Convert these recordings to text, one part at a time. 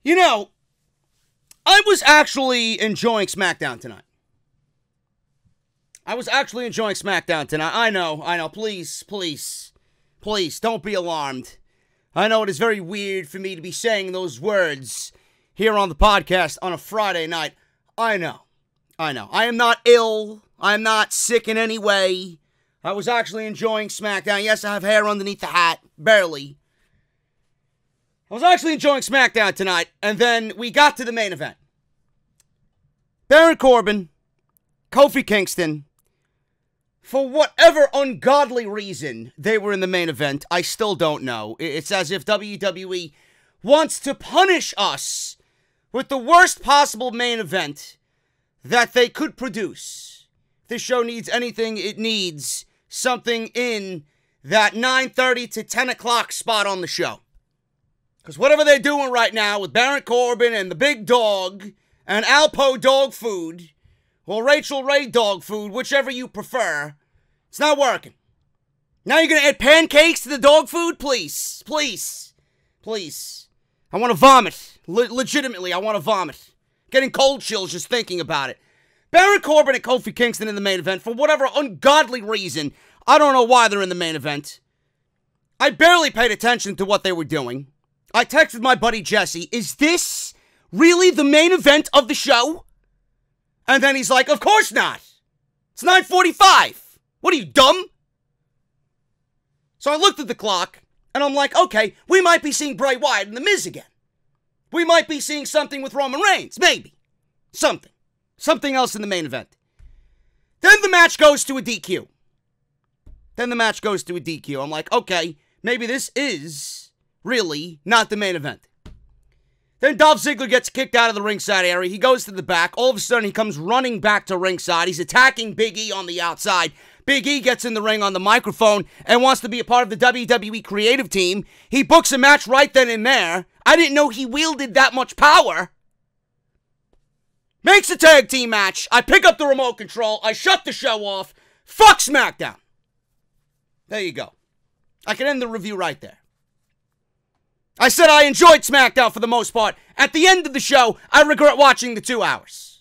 You know, I was actually enjoying SmackDown tonight. I know. Please, don't be alarmed. I know it is very weird for me to be saying those words here on the podcast on a Friday night. I know. I am not ill. I am not sick in any way. I was actually enjoying SmackDown. Yes, I have hair underneath the hat. Barely. I was actually enjoying SmackDown tonight, and then we got to the main event. Baron Corbin, Kofi Kingston, for whatever ungodly reason they were in the main event, I still don't know. It's as if WWE wants to punish us with the worst possible main event that they could produce. If this show needs anything, it needs something in that 9:30 to 10 o'clock spot on the show. Because whatever they're doing right now with Baron Corbin and the Big Dog and Alpo Dog Food, or Rachel Ray Dog Food, whichever you prefer, it's not working. Now you're going to add pancakes to the dog food? Please. I want to vomit. Legitimately, I want to vomit. Getting cold chills just thinking about it. Baron Corbin and Kofi Kingston in the main event for whatever ungodly reason. I don't know why they're in the main event. I barely paid attention to what they were doing. I texted my buddy Jesse, is this really the main event of the show? And then he's like, of course not. It's 9:45. What are you, dumb? So I looked at the clock, and I'm like, okay, we might be seeing Bray Wyatt and The Miz again. We might be seeing something with Roman Reigns, maybe. Something else in the main event. Then the match goes to a DQ. I'm like, okay, maybe this is really not the main event. Then Dolph Ziggler gets kicked out of the ringside area. He goes to the back. All of a sudden, he comes running back to ringside. He's attacking Big E on the outside. Big E gets in the ring on the microphone and wants to be a part of the WWE creative team. He books a match right then and there. I didn't know he wielded that much power. Makes a tag team match. I pick up the remote control. I shut the show off. Fuck SmackDown. There you go. I can end the review right there. I said I enjoyed SmackDown for the most part. At the end of the show, I regret watching the 2 hours.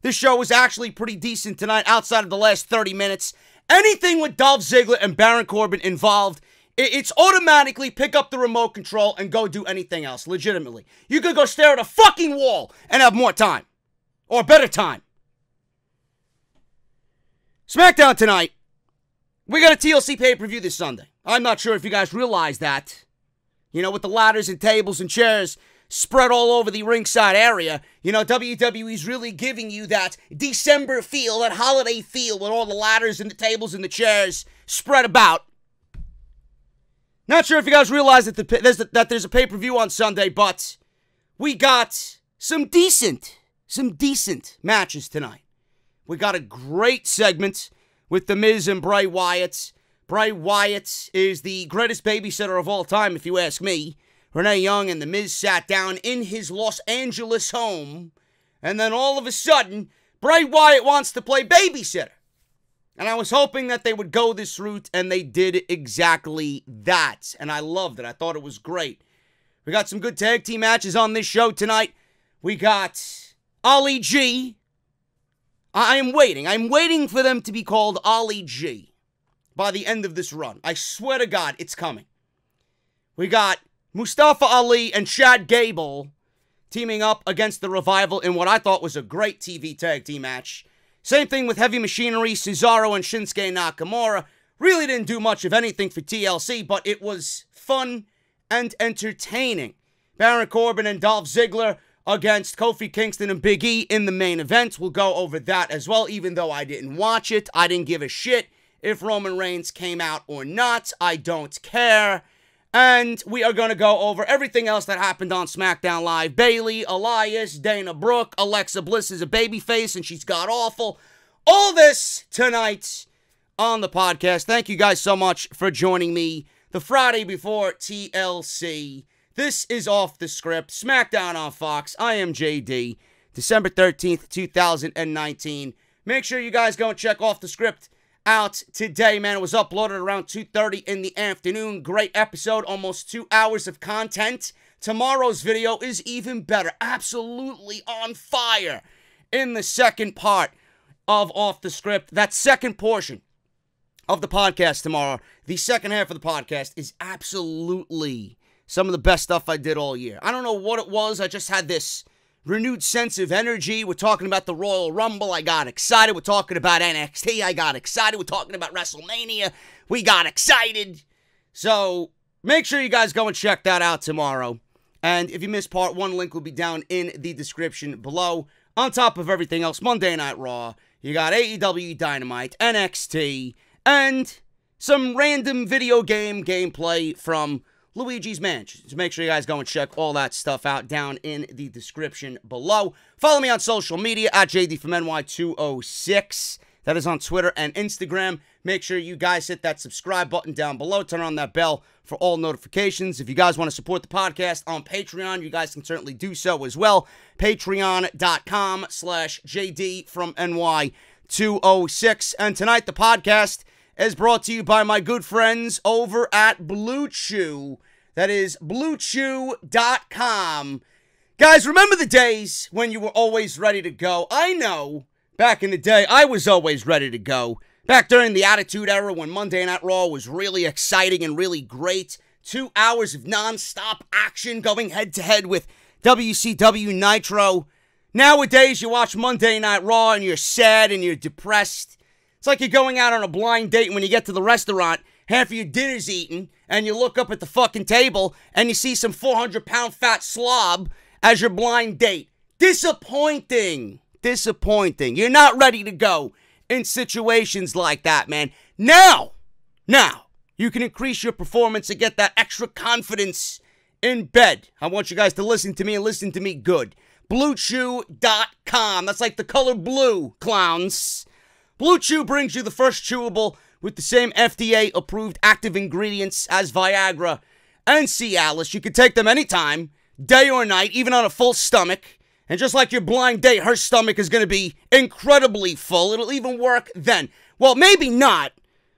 This show was actually pretty decent tonight outside of the last 30 minutes. Anything with Dolph Ziggler and Baron Corbin involved, it's automatically pick up the remote control and go do anything else, legitimately. You could go stare at a fucking wall and have more time. Or better time. SmackDown tonight. We got a TLC pay-per-view this Sunday. I'm not sure if you guys realize that. You know, with the ladders and tables and chairs spread all over the ringside area, you know, WWE's really giving you that December feel, that holiday feel with all the ladders and the tables and the chairs spread about. Not sure if you guys realize that there's a pay-per-view on Sunday, but we got some decent matches tonight. We got a great segment with The Miz and Bray Wyatt. Bray Wyatt is the greatest babysitter of all time, if you ask me. Renee Young and The Miz sat down in his Los Angeles home, and then all of a sudden, Bray Wyatt wants to play babysitter. And I was hoping that they would go this route, and they did exactly that. And I loved it. I thought it was great. We got some good tag team matches on this show tonight. We got Ali G. I'm waiting for them to be called Ali G by the end of this run. I swear to God, it's coming. We got Mustafa Ali and Chad Gable teaming up against the Revival in what I thought was a great TV tag team match. Same thing with Heavy Machinery, Cesaro, and Shinsegae Nakamura. Really didn't do much of anything for TLC, but it was fun and entertaining. Baron Corbin and Dolph Ziggler against Kofi Kingston and Big E in the main event. We'll go over that as well, even though I didn't watch it. I didn't give a shit if Roman Reigns came out or not. I don't care. And we are going to go over everything else that happened on SmackDown Live. Bayley, Elias, Dana Brooke, Alexa Bliss is a babyface and she's god-awful. All this tonight on the podcast. Thank you guys so much for joining me the Friday before TLC. This is Off the Script, SmackDown on Fox. I am JD, December 13th, 2019. Make sure you guys go and check Off the Script out today, man. It was uploaded around 2:30 in the afternoon. Great episode, almost 2 hours of content tomorrow's video is even better. Absolutely on fire in the second part of Off the Script. That second portion of the podcast tomorrow, the second half of the podcast, is absolutely some of the best stuff I did all year. I don't know what it was. I just had this renewed sense of energy. We're talking about the Royal Rumble. I got excited. We're talking about NXT. I got excited. We're talking about WrestleMania. We got excited. So make sure you guys go and check that out tomorrow. And if you missed part one, link will be down in the description below. On top of everything else, Monday Night Raw, you got AEW Dynamite, NXT, and some random video game gameplay from Luigi's Mansion. So make sure you guys go and check all that stuff out down in the description below. Follow me on social media at JD206. That is on Twitter and Instagram. Make sure you guys hit that subscribe button down below. Turn on that bell for all notifications. If you guys want to support the podcast on Patreon, you guys can certainly do so as well. Patreon.com/JD from NY206. And tonight the podcast is brought to you by my good friends over at Blue Chew. That is BlueChew.com. Guys, remember the days when you were always ready to go? I know, back in the day, I was always ready to go. Back during the Attitude Era when Monday Night Raw was really exciting and really great. 2 hours of non-stop action going head-to-head with WCW Nitro. Nowadays, you watch Monday Night Raw and you're sad and you're depressed. It's like you're going out on a blind date and when you get to the restaurant, half of your dinner's eaten, and you look up at the fucking table and you see some 400-pound fat slob as your blind date. Disappointing. Disappointing. You're not ready to go in situations like that, man. Now, you can increase your performance and get that extra confidence in bed. I want you guys to listen to me and listen to me good. BlueChew.com. That's like the color blue, clowns. Blue Chew brings you the first chewable with the same FDA-approved active ingredients as Viagra and Cialis. You can take them anytime, day or night, even on a full stomach. And just like your blind date, her stomach is going to be incredibly full. It'll even work then. Well, maybe not.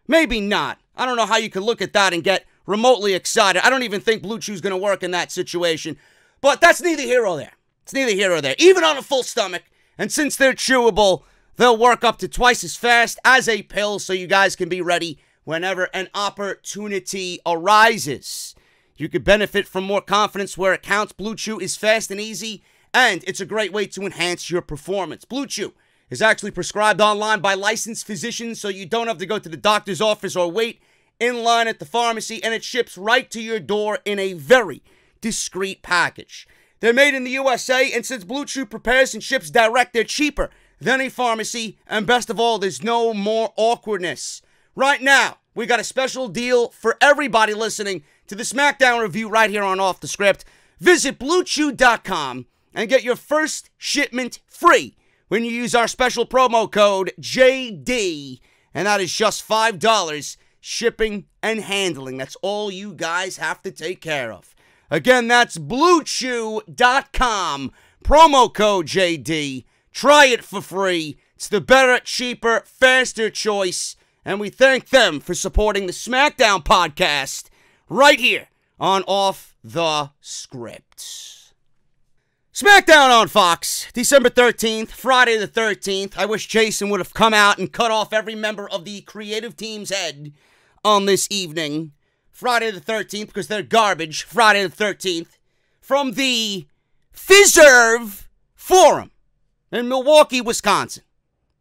Maybe not. I don't know how you can look at that and get remotely excited. I don't even think Blue Chew's going to work in that situation. But that's neither here or there. It's neither here or there. Even on a full stomach, and since they're chewable, they'll work up to twice as fast as a pill so you guys can be ready whenever an opportunity arises. You could benefit from more confidence where it counts. Blue Chew is fast and easy, and it's a great way to enhance your performance. Blue Chew is actually prescribed online by licensed physicians, so you don't have to go to the doctor's office or wait in line at the pharmacy, and it ships right to your door in a very discreet package. They're made in the USA, and since Blue Chew prepares and ships direct, they're cheaper than a pharmacy, and best of all, there's no more awkwardness. Right now, we got a special deal for everybody listening to the SmackDown review right here on Off the Script. Visit BlueChew.com and get your first shipment free when you use our special promo code JD, and that is just $5 shipping and handling. That's all you guys have to take care of. Again, that's BlueChew.com, promo code JD. Try it for free. It's the better, cheaper, faster choice. And we thank them for supporting the SmackDown podcast right here on Off the Script. SmackDown on Fox, December 13th, Friday the 13th. I wish Jason would have come out and cut off every member of the creative team's head on this evening. Friday the 13th, because they're garbage. Friday the 13th. From the Fiserv Forum in Milwaukee, Wisconsin.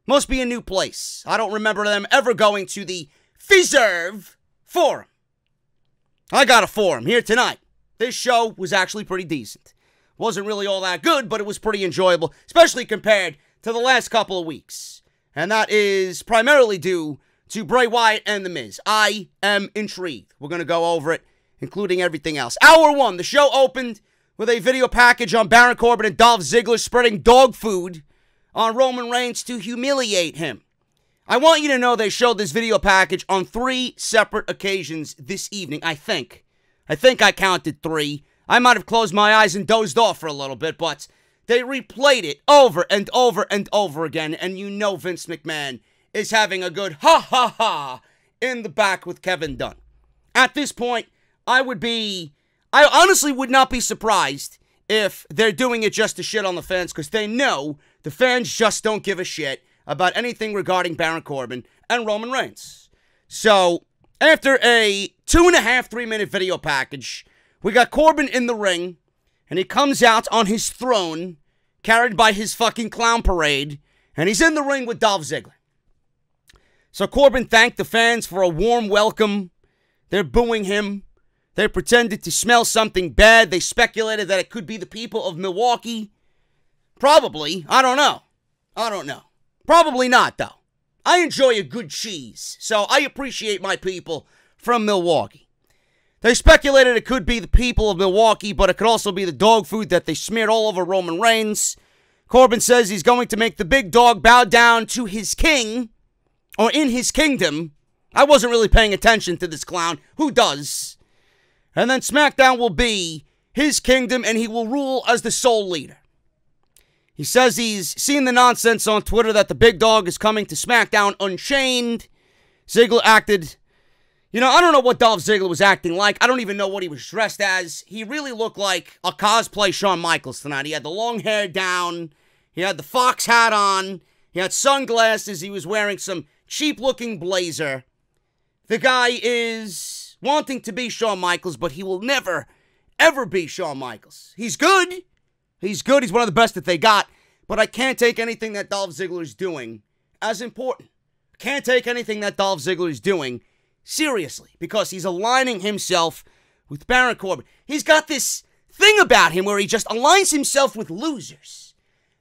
Must be a new place. I don't remember them ever going to the Fiserv Forum. I got a forum here tonight. This show was actually pretty decent. Wasn't really all that good, but it was pretty enjoyable, especially compared to the last couple of weeks. And that is primarily due to Bray Wyatt and The Miz. I am intrigued. We're going to go over it, including everything else. Hour one, the show opened with a video package on Baron Corbin and Dolph Ziggler spreading dog food on Roman Reigns to humiliate him. I want you to know they showed this video package on 3 separate occasions this evening, I think. I counted 3. I might have closed my eyes and dozed off for a little bit, but they replayed it over and over and over again, and you know Vince McMahon is having a good ha-ha-ha in the back with Kevin Dunn. At this point, I would be I honestly would not be surprised if they're doing it just to shit on the fans, because they know the fans just don't give a shit about anything regarding Baron Corbin and Roman Reigns. So, after a 2.5, 3-minute video package, we got Corbin in the ring, and he comes out on his throne, carried by his fucking clown parade, and he's in the ring with Dolph Ziggler. So Corbin thanked the fans for a warm welcome. They're booing him. They pretended to smell something bad. They speculated that it could be the people of Milwaukee. Probably. I don't know. Probably not, though. I enjoy a good cheese, so I appreciate my people from Milwaukee. They speculated it could be the people of Milwaukee, but it could also be the dog food that they smeared all over Roman Reigns. Corbin says he's going to make the big dog bow down to his king, or in his kingdom. I wasn't really paying attention to this clown. Who does? And then SmackDown will be his kingdom, and he will rule as the sole leader. He says he's seen the nonsense on Twitter that the big dog is coming to SmackDown unchained. Ziggler acted... I don't know what Dolph Ziggler was acting like. I don't even know what he was dressed as. He really looked like a cosplay Shawn Michaels tonight. He had the long hair down. He had the fox hat on. He had sunglasses. He was wearing some cheap-looking blazer. The guy is wanting to be Shawn Michaels, but he will never, ever be Shawn Michaels. He's good. He's good. He's one of the best that they got. But I can't take anything that Dolph Ziggler is doing as important. Can't take anything that Dolph Ziggler is doing seriously, because he's aligning himself with Baron Corbin. He's got this thing about him where he just aligns himself with losers.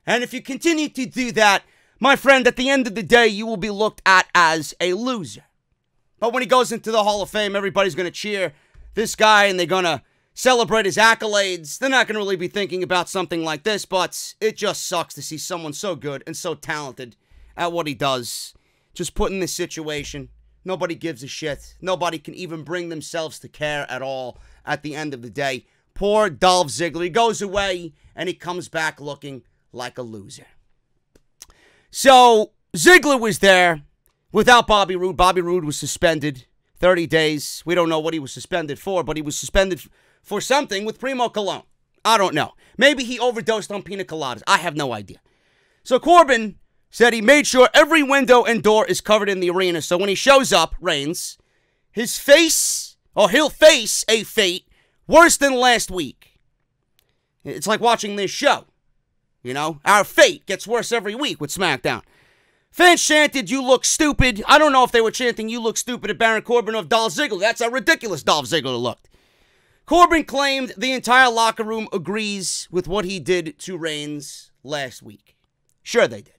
And if you continue to do that, my friend, at the end of the day, you will be looked at as a loser. But when he goes into the Hall of Fame, everybody's going to cheer this guy and they're going to celebrate his accolades. They're not going to really be thinking about something like this, but it just sucks to see someone so good and so talented at what he does just put in this situation. Nobody gives a shit. Nobody can even bring themselves to care at all at the end of the day. Poor Dolph Ziggler. He goes away and he comes back looking like a loser. So, Ziggler was there without Bobby Roode. Bobby Roode was suspended 30 days. We don't know what he was suspended for, but he was suspended for something with Primo Cologne. I don't know. Maybe he overdosed on pina coladas. I have no idea. So, Corbin said he made sure every window and door is covered in the arena. So when he shows up, Reigns, he'll face a fate worse than last week. It's like watching this show. Our fate gets worse every week with SmackDown. Fans chanted, "You look stupid." I don't know if they were chanting, "You look stupid" at Baron Corbin or of Dolph Ziggler. That's how ridiculous Dolph Ziggler looked. Corbin claimed the entire locker room agrees with what he did to Reigns last week. Sure they did.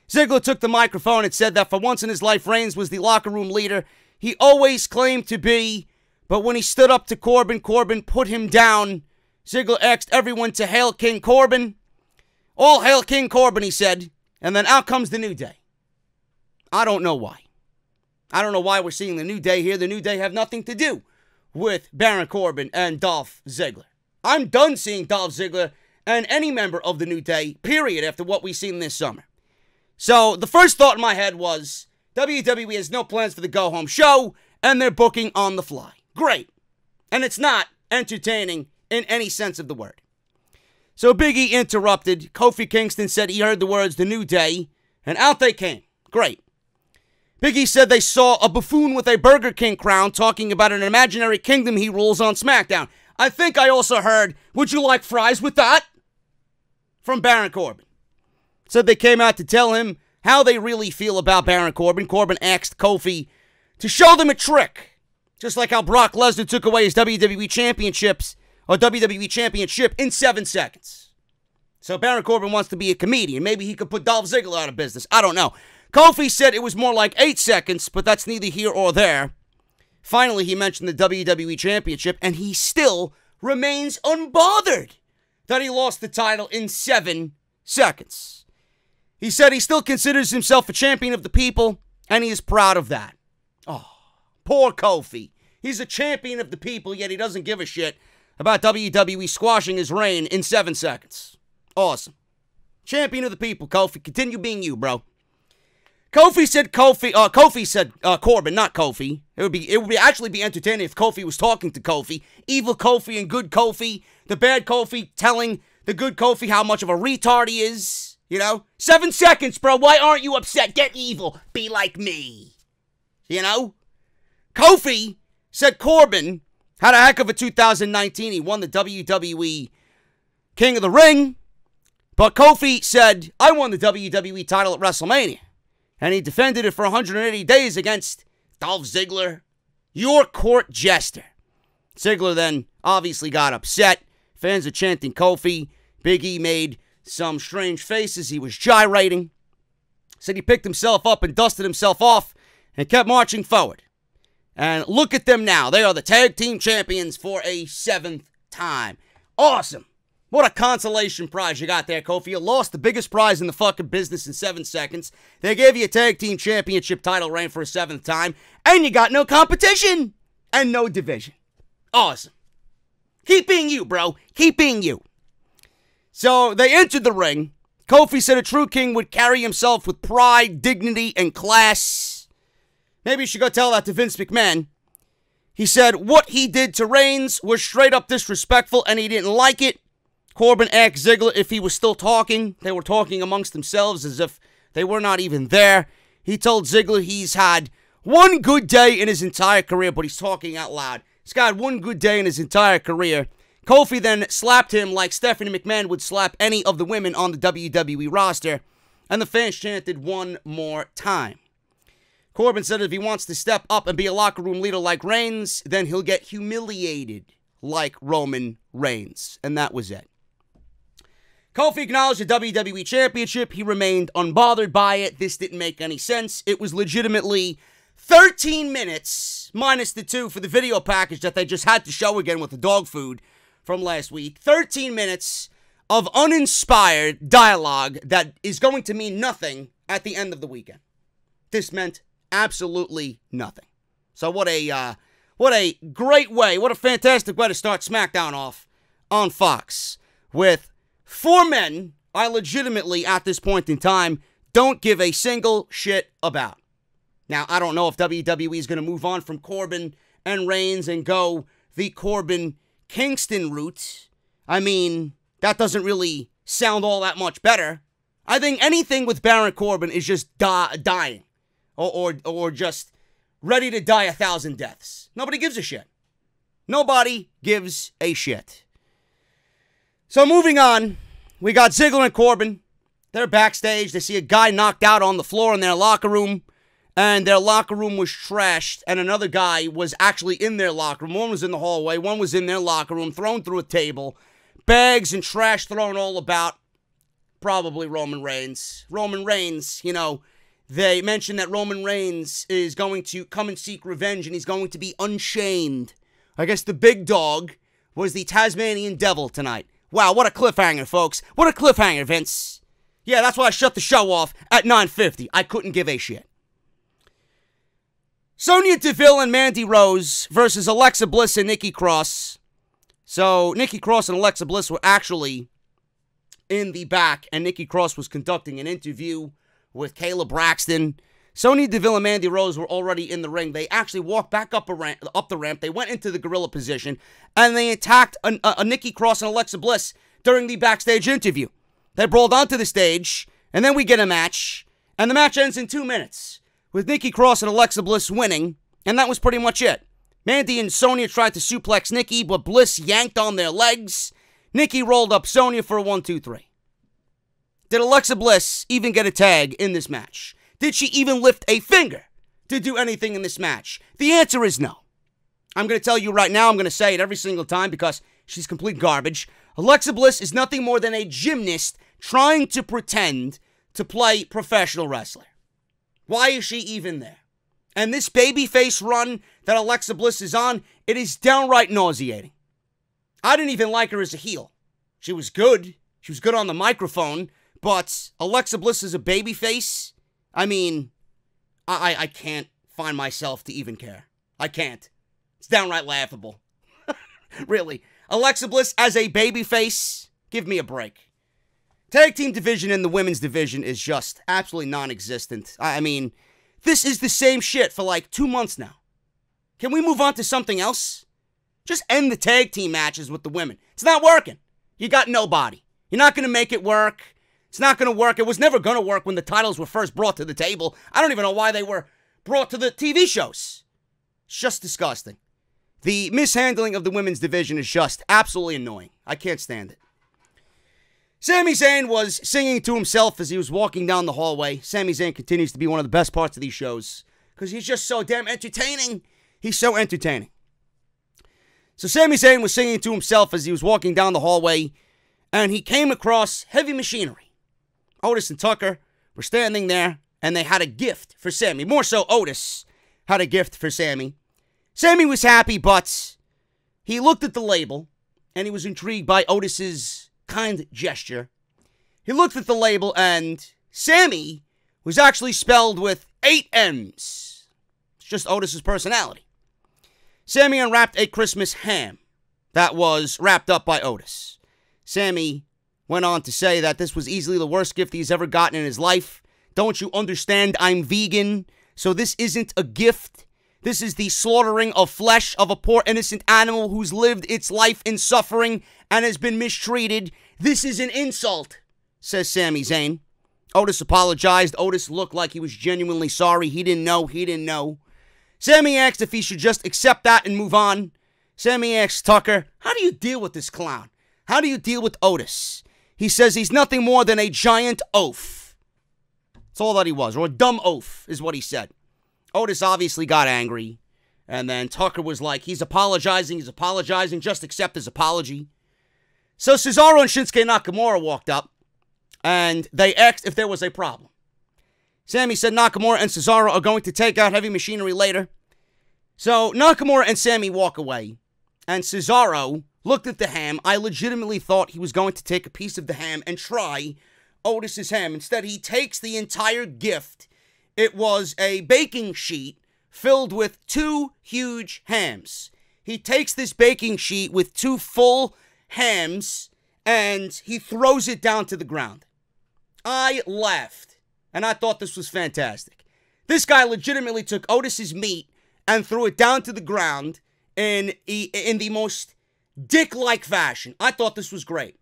Ziggler took the microphone and said that for once in his life, Reigns was the locker room leader he always claimed to be, but when he stood up to Corbin, Corbin put him down. Ziggler asked everyone to hail King Corbin. All hail King Corbin, he said, and then out comes the New Day. I don't know why. I don't know why we're seeing the New Day here. The New Day have nothing to do with Baron Corbin and Dolph Ziggler. I'm done seeing Dolph Ziggler and any member of the New Day, period, after what we've seen this summer. So, the first thought in my head was, WWE has no plans for the go-home show, and they're booking on the fly. Great. And it's not entertaining in any sense of the word. So, Big E interrupted. Kofi Kingston said he heard the words, "The New Day," and out they came. Great. Big E said they saw a buffoon with a Burger King crown talking about an imaginary kingdom he rules on SmackDown. I think I also heard, "Would you like fries with that?" from Baron Corbin. Said they came out to tell him how they really feel about Baron Corbin. Corbin asked Kofi to show them a trick. Just like how Brock Lesnar took away his WWE Championship in 7 seconds. So Baron Corbin wants to be a comedian. Maybe he could put Dolph Ziggler out of business. I don't know. Kofi said it was more like 8 seconds, but that's neither here or there. Finally, he mentioned the WWE Championship, and he still remains unbothered that he lost the title in 7 seconds. He said he still considers himself a champion of the people, and he is proud of that. Oh, poor Kofi. He's a champion of the people, yet he doesn't give a shit about WWE squashing his reign in 7 seconds. Awesome. Champion of the people, Kofi. Continue being you, bro. Kofi said Corbin, not Kofi. It would actually be entertaining if Kofi was talking to Kofi. Evil Kofi and good Kofi. The bad Kofi telling the good Kofi how much of a retard he is. You know? 7 seconds, bro. Why aren't you upset? Get evil. Be like me. You know? Kofi said Corbin had a heck of a 2019. He won the WWE King of the Ring. But Kofi said, I won the WWE title at WrestleMania. And he defended it for 180 days against Dolph Ziggler, your court jester. Ziggler then obviously got upset. Fans are chanting Kofi. Big E made some strange faces. He was gyrating. Said he picked himself up and dusted himself off and kept marching forward. And look at them now. They are the tag team champions for a 7th time. Awesome. What a consolation prize you got there, Kofi. You lost the biggest prize in the fucking business in 7 seconds. They gave you a tag team championship title reign for a 7th time. And you got no competition. And no division. Awesome. Keep being you, bro. Keep being you. So they entered the ring. Kofi said a true king would carry himself with pride, dignity, and class. Maybe you should go tell that to Vince McMahon. He said what he did to Reigns was straight up disrespectful and he didn't like it. Corbin asked Ziggler if he was still talking. They were talking amongst themselves as if they were not even there. He told Ziggler he's had one good day in his entire career, but he's talking out loud. He's got one good day in his entire career. Kofi then slapped him like Stephanie McMahon would slap any of the women on the WWE roster, and the fans chanted one more time. Corbin said if he wants to step up and be a locker room leader like Reigns, then he'll get humiliated like Roman Reigns, and that was it. Kofi acknowledged the WWE Championship. He remained unbothered by it. This didn't make any sense. It was legitimately 13 minutes, minus the 2 for the video package that they just had to show again with the dog food from last week. 13 minutes of uninspired dialogue that is going to mean nothing at the end of the weekend. This meant absolutely nothing. So what a great way, what a fantastic way to start SmackDown off on Fox with 4 men I legitimately, at this point in time, don't give a single shit about. Now, I don't know if WWE is going to move on from Corbin and Reigns and go the Corbin-Kingston route. I mean, that doesn't really sound all that much better. I think anything with Baron Corbin is just dying. Or just ready to die 1,000 deaths. Nobody gives a shit. Nobody gives a shit. So moving on, we got Ziggler and Corbin. They're backstage. They see a guy knocked out on the floor in their locker room. And their locker room was trashed. And another guy was actually in their locker room. One was in the hallway. One was in their locker room, thrown through a table. Bags and trash thrown all about. Probably Roman Reigns. Roman Reigns, you know, they mentioned that Roman Reigns is going to come and seek revenge. And he's going to be unchained. I guess the big dog was the Tasmanian Devil tonight. Wow, what a cliffhanger, folks. What a cliffhanger, Vince. Yeah, that's why I shut the show off at 9:50. I couldn't give a shit. Sonya Deville and Mandy Rose versus Alexa Bliss and Nikki Cross. So, Nikki Cross and Alexa Bliss were actually in the back, and Nikki Cross was conducting an interview with Kayla Braxton. Sonya Deville and Mandy Rose were already in the ring. They actually walked back up the ramp. They went into the gorilla position, and they attacked a Nikki Cross and Alexa Bliss during the backstage interview. They brawled onto the stage, and then we get a match, and the match ends in 2 minutes, with Nikki Cross and Alexa Bliss winning, and that was pretty much it. Mandy and Sonya tried to suplex Nikki, but Bliss yanked on their legs. Nikki rolled up Sonya for a 1-2-3. Did Alexa Bliss even get a tag in this match? Did she even lift a finger to do anything in this match? The answer is no. I'm going to tell you right now, I'm going to say it every single time because she's complete garbage. Alexa Bliss is nothing more than a gymnast trying to pretend to play professional wrestler. Why is she even there? And this babyface run that Alexa Bliss is on, it is downright nauseating. I didn't even like her as a heel. She was good. She was good on the microphone. But Alexa Bliss is a babyface. I mean, I can't find myself to even care. I can't. It's downright laughable. Really. Alexa Bliss as a babyface? Give me a break. Tag team division in the women's division is just absolutely non-existent. I mean, this is the same shit for like 2 months now. Can we move on to something else? Just end the tag team matches with the women. It's not working. You got nobody. You're not going to make it work. It's not going to work. It was never going to work when the titles were first brought to the table. I don't even know why they were brought to the TV shows. It's just disgusting. The mishandling of the women's division is just absolutely annoying. I can't stand it. Sami Zayn was singing to himself as he was walking down the hallway. Sami Zayn continues to be one of the best parts of these shows because he's just so damn entertaining. He's so entertaining. So Sami Zayn was singing to himself as he was walking down the hallway, and he came across Heavy Machinery. Otis and Tucker were standing there, and they had a gift for Sami. More so, Otis had a gift for Sami. Sami was happy, but he looked at the label, and he was intrigued by Otis's kind gesture. He looked at the label, and Sami was actually spelled with 8 M's. It's just Otis's personality. Sami unwrapped a Christmas ham that was wrapped up by Otis. Sami went on to say that this was easily the worst gift he's ever gotten in his life. Don't you understand? I'm vegan, so this isn't a gift. This is the slaughtering of flesh of a poor innocent animal who's lived its life in suffering and has been mistreated. This is an insult, says Sami Zayn. Otis apologized. Otis looked like he was genuinely sorry. He didn't know. Sami asked if he should just accept that and move on. Sami asked Tucker, how do you deal with this clown? How do you deal with Otis? He says he's nothing more than a giant oaf. That's all that he was, or a dumb oaf is what he said. Otis obviously got angry, and then Tucker was like, he's apologizing, just accept his apology. So Cesaro and Shinsuke Nakamura walked up, and they asked if there was a problem. Sami said Nakamura and Cesaro are going to take out Heavy Machinery later. So Nakamura and Sami walk away, and Cesaro looked at the ham. I legitimately thought he was going to take a piece of the ham and try Otis's ham. Instead, he takes the entire gift. It was a baking sheet filled with 2 huge hams. He takes this baking sheet with 2 full hams, and he throws it down to the ground. I laughed. And I thought this was fantastic. This guy legitimately took Otis's meat and threw it down to the ground in the most dick-like fashion. I thought this was great.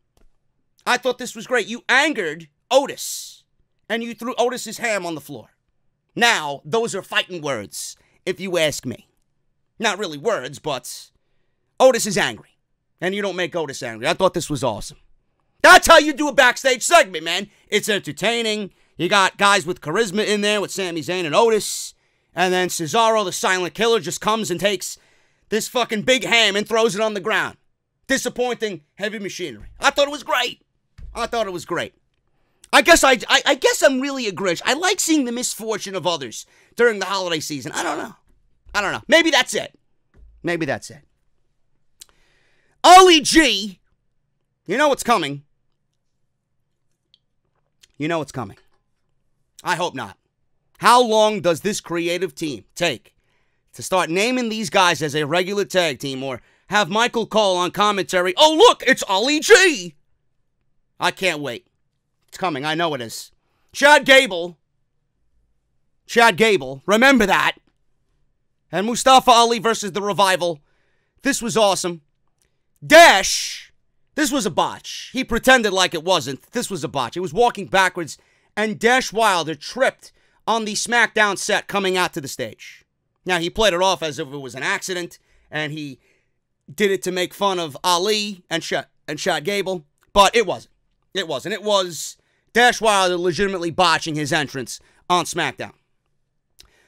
You angered Otis, and you threw Otis's ham on the floor. Now, those are fighting words, if you ask me. Not really words, but Otis is angry, and you don't make Otis angry. I thought this was awesome. That's how you do a backstage segment, man. It's entertaining. You got guys with charisma in there with Sami Zayn and Otis. And then Cesaro, the silent killer, just comes and takes this fucking big ham and throws it on the ground. Disappointing Heavy Machinery. I thought it was great. I guess I'm really a Grinch. I like seeing the misfortune of others during the holiday season. I don't know. Maybe that's it. Ali G, you know what's coming. I hope not. How long does this creative team take to start naming these guys as a regular tag team or have Michael Cole on commentary? Oh, look, it's Ali G. I can't wait. It's coming. I know it is. Chad Gable. Remember that. And Mustafa Ali versus The Revival. This was awesome. Dash. This was a botch. He pretended like it wasn't. This was a botch. He was walking backwards, and Dash Wilder tripped on the SmackDown set coming out to the stage. Now, he played it off as if it was an accident, and he did it to make fun of Ali and Chad Gable, but it wasn't. It was Dash Wilder legitimately botching his entrance on SmackDown.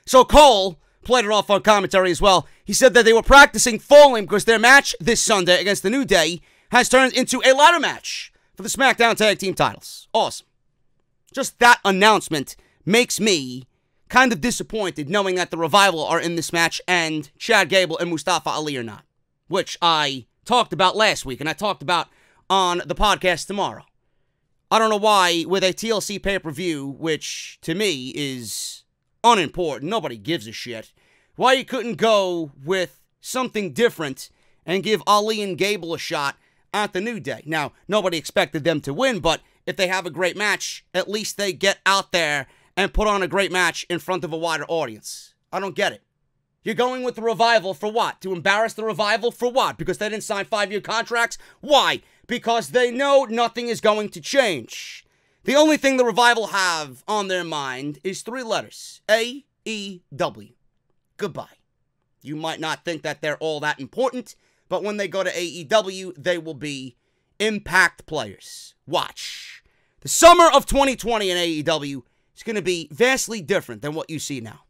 So Cole played it off on commentary as well. He said that they were practicing falling because their match this Sunday against the New Day has turned into a ladder match for the SmackDown Tag Team titles. Awesome. Just that announcement makes me kind of disappointed knowing that the Revival are in this match and Chad Gable and Mustafa Ali are not, which I talked about last week and I talked about on the podcast tomorrow. I don't know why with a TLC pay-per-view, which to me is unimportant, nobody gives a shit, why you couldn't go with something different and give Ali and Gable a shot at the New Day. Now, nobody expected them to win, but if they have a great match, at least they get out there and put on a great match in front of a wider audience. I don't get it. You're going with the Revival for what? To embarrass the Revival for what? Because they didn't sign 5-year contracts? Why? Because they know nothing is going to change. The only thing the Revival have on their mind is 3 letters. AEW. Goodbye. You might not think that they're all that important, but when they go to AEW, they will be Impact players. Watch. The summer of 2020 in AEW is going to be vastly different than what you see now.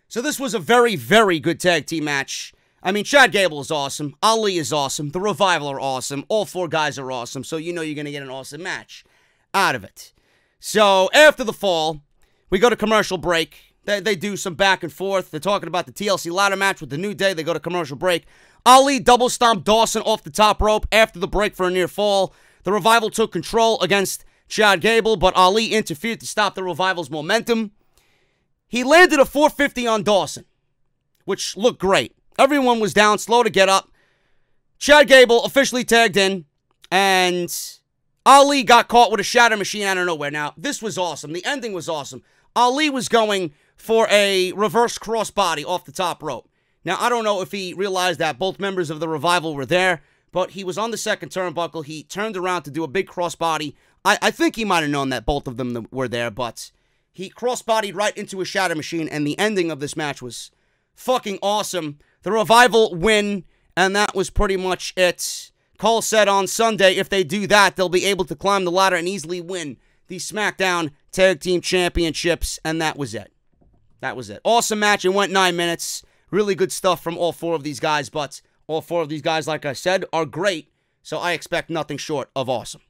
So this was a very, very good tag team match. I mean, Chad Gable is awesome. Ali is awesome. The Revival are awesome. All 4 guys are awesome. So you know you're going to get an awesome match out of it. So after the fall, we go to commercial break. They do some back and forth. They're talking about the TLC ladder match with the New Day. They go to commercial break. Ali double stomped Dawson off the top rope after the break for a near fall. The Revival took control against Chad Gable, but Ali interfered to stop the Revival's momentum. He landed a 450 on Dawson, which looked great. Everyone was down, slow to get up. Chad Gable officially tagged in, and Ali got caught with a shatter machine out of nowhere. Now, this was awesome. The ending was awesome. Ali was going for a reverse crossbody off the top rope. Now, I don't know if he realized that both members of the Revival were there, but he was on the second turnbuckle. He turned around to do a big crossbody. I think he might have known that both of them were there, but he crossbodied right into a shatter machine, and the ending of this match was fucking awesome. The Revival win, and that was pretty much it. Cole said on Sunday, if they do that, they'll be able to climb the ladder and easily win the SmackDown Tag Team Championships, and that was it. That was it. Awesome match. It went 9 minutes. Really good stuff from all 4 of these guys, but all 4 of these guys, like I said, are great, so I expect nothing short of awesome.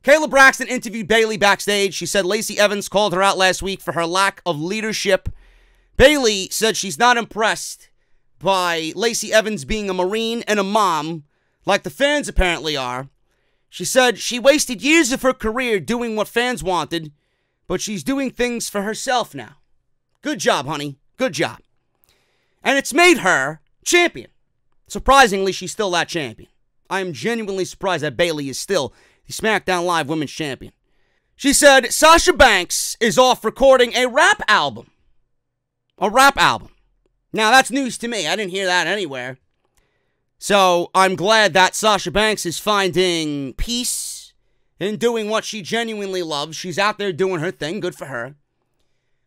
Kayla Braxton interviewed Bayley backstage. She said Lacey Evans called her out last week for her lack of leadership. Bayley said she's not impressed by Lacey Evans being a Marine and a mom, like the fans apparently are. She said she wasted years of her career doing what fans wanted, but she's doing things for herself now. Good job, honey. Good job. And it's made her champion. Surprisingly, she's still that champion. I am genuinely surprised that Bayley is still the SmackDown Live Women's Champion. She said Sasha Banks is off recording a rap album. A rap album. Now, that's news to me. I didn't hear that anywhere. So, I'm glad that Sasha Banks is finding peace in doing what she genuinely loves. She's out there doing her thing. Good for her.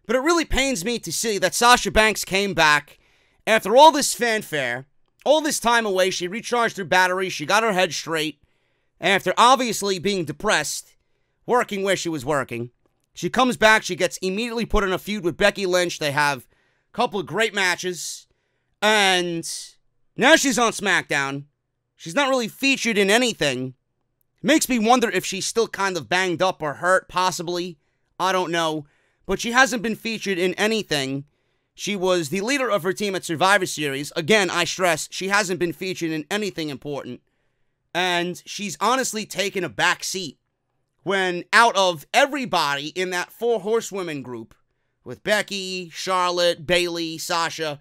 But it really pains me to see that Sasha Banks came back after all this fanfare, all this time away. She recharged her battery. She got her head straight. After obviously being depressed, working where she was working, she comes back. She gets immediately put in a feud with Becky Lynch. They have a couple of great matches. And now she's on SmackDown. She's not really featured in anything. It makes me wonder if she's still kind of banged up or hurt, possibly. I don't know. But she hasn't been featured in anything. She was the leader of her team at Survivor Series. Again, I stress, she hasn't been featured in anything important. And she's honestly taken a back seat when out of everybody in that 4 horsewomen group, with Becky, Charlotte, Bayley, Sasha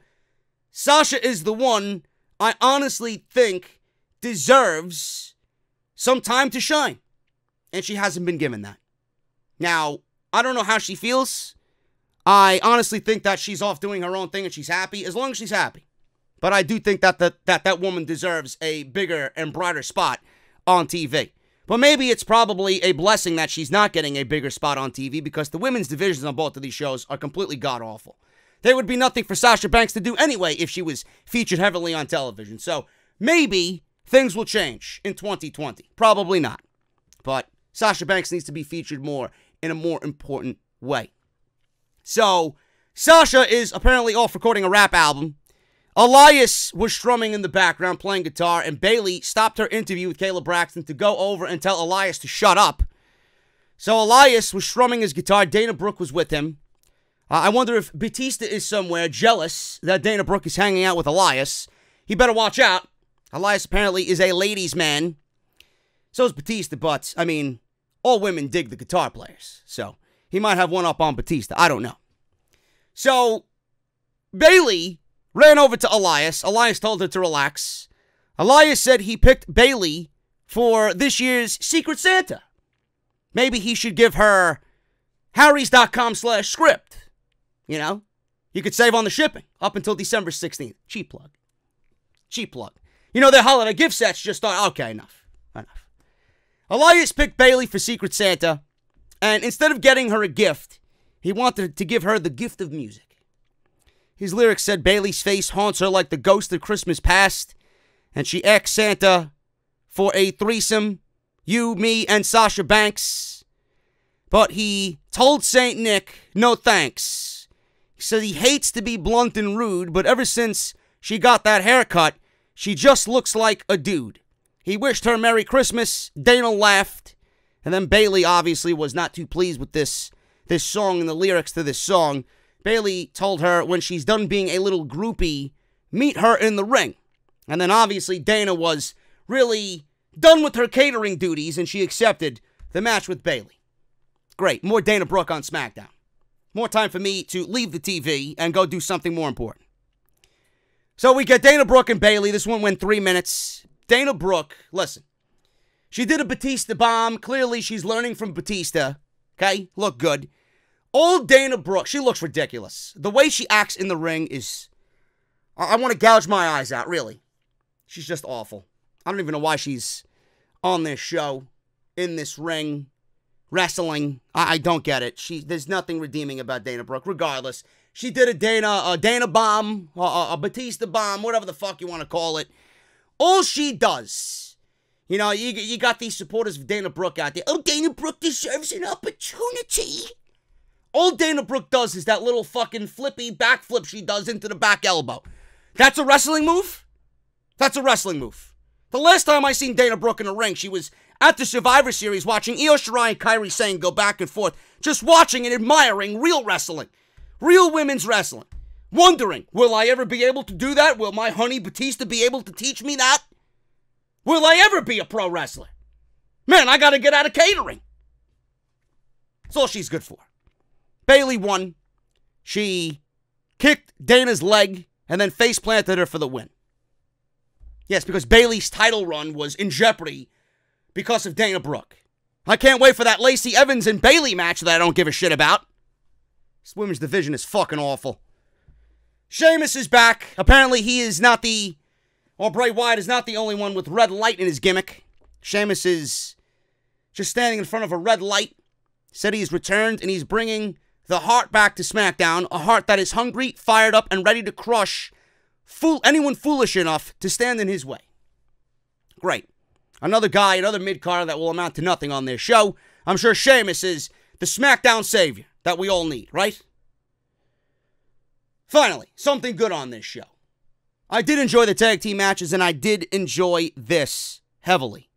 is the one I honestly think deserves some time to shine. And she hasn't been given that. Now, I don't know how she feels. I honestly think that she's off doing her own thing and she's happy, as long as she's happy. But I do think that that woman deserves a bigger and brighter spot on TV. But maybe it's probably a blessing that she's not getting a bigger spot on TV, because the women's divisions on both of these shows are completely god-awful. There would be nothing for Sasha Banks to do anyway if she was featured heavily on television. So maybe things will change in 2020. Probably not. But Sasha Banks needs to be featured more in a more important way. So Sasha is apparently off recording a rap album. Elias was strumming in the background playing guitar, and Bayley stopped her interview with Kayla Braxton to go over and tell Elias to shut up. So Elias was strumming his guitar. Dana Brooke was with him. I wonder if Batista is somewhere jealous that Dana Brooke is hanging out with Elias. He better watch out. Elias apparently is a ladies' man. So is Batista, but, I mean, all women dig the guitar players. So he might have one up on Batista. I don't know. So Bayley ran over to Elias. Elias told her to relax. Elias said he picked Bayley for this year's Secret Santa. Maybe he should give her harrys.com/script. You know? You could save on the shipping up until December 16th. Cheap plug. Cheap plug. You know, their holiday gift sets just start. Okay, enough. Elias picked Bayley for Secret Santa, and instead of getting her a gift, he wanted to give her the gift of music. His lyrics said Bayley's face haunts her like the ghost of Christmas past, and she asked Santa for a threesome, you, me, and Sasha Banks. But he told Saint Nick, no thanks. He said he hates to be blunt and rude, but ever since she got that haircut, she just looks like a dude. He wished her Merry Christmas. Dana laughed. And then Bayley obviously was not too pleased with this song and the lyrics to this song. Bayley told her when she's done being a little groupie, meet her in the ring. And then obviously Dana was really done with her catering duties and she accepted the match with Bayley. Great. More Dana Brooke on SmackDown. More time for me to leave the TV and go do something more important. So we get Dana Brooke and Bayley. This one went 3 minutes. Dana Brooke, listen. She did a Batista bomb. Clearly, she's learning from Batista. Okay? Look good. Old Dana Brooke, she looks ridiculous. The way she acts in the ring is... I want to gouge my eyes out, really. She's just awful. I don't even know why she's on this show, in this ring, wrestling. I don't get it. There's nothing redeeming about Dana Brooke. Regardless, she did a Dana bomb, a Batista bomb, whatever the fuck you want to call it. All she does, you know, you got these supporters of Dana Brooke out there. Oh, Dana Brooke deserves an opportunity. All Dana Brooke does is that little fucking flippy backflip she does into the back elbow. That's a wrestling move? That's a wrestling move. The last time I seen Dana Brooke in a ring, she was at the Survivor Series watching Io Shirai and Kairi Sane go back and forth, just watching and admiring real wrestling, real women's wrestling. Wondering, will I ever be able to do that? Will my honey Batista be able to teach me that? Will I ever be a pro wrestler? Man, I gotta get out of catering. That's all she's good for. Bayley won. She kicked Dana's leg and then face planted her for the win. Yes, because Bayley's title run was in jeopardy because of Dana Brooke. I can't wait for that Lacey Evans and Bayley match that I don't give a shit about. This women's division is fucking awful. Sheamus is back. Apparently he is not Bray Wyatt is not the only one with red light in his gimmick. Sheamus is just standing in front of a red light. Said he's returned and he's bringing the heart back to SmackDown. A heart that is hungry, fired up, and ready to crush anyone foolish enough to stand in his way. Great. Another guy, another mid-carder that will amount to nothing on their show. I'm sure Sheamus is the SmackDown savior that we all need, right? Finally, something good on this show. I did enjoy the tag team matches, and I did enjoy this heavily.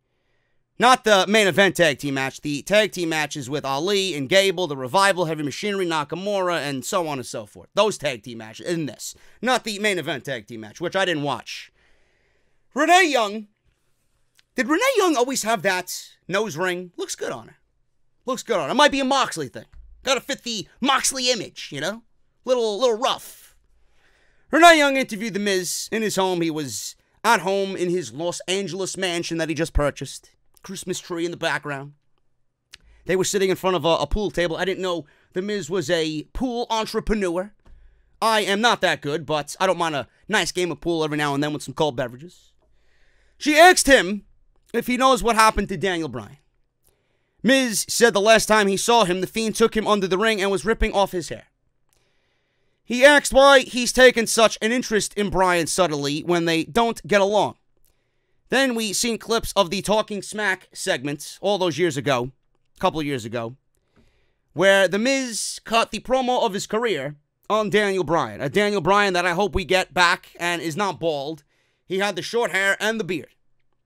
Not the main event tag team match, the tag team matches with Ali and Gable, the Revival, Heavy Machinery, Nakamura, and so on and so forth. Those tag team matches in this. Not the main event tag team match, which I didn't watch. Renee Young. Did Renee Young always have that nose ring? Looks good on her. Looks good on her. It might be a Moxley thing. Gotta fit the Moxley image, you know? Little rough. Renee Young interviewed The Miz in his home. He was at home in his Los Angeles mansion that he just purchased. Christmas tree in the background. They were sitting in front of a pool table. I didn't know The Miz was a pool entrepreneur. I am not that good, but I don't mind a nice game of pool every now and then with some cold beverages. She asked him if he knows what happened to Daniel Bryan. Miz said the last time he saw him, the Fiend took him under the ring and was ripping off his hair. He asked why he's taken such an interest in Bryan subtly when they don't get along. Then we seen clips of the Talking Smack segments all those years ago, a couple of years ago, where The Miz cut the promo of his career on Daniel Bryan. A Daniel Bryan that I hope we get back and is not bald. He had the short hair and the beard.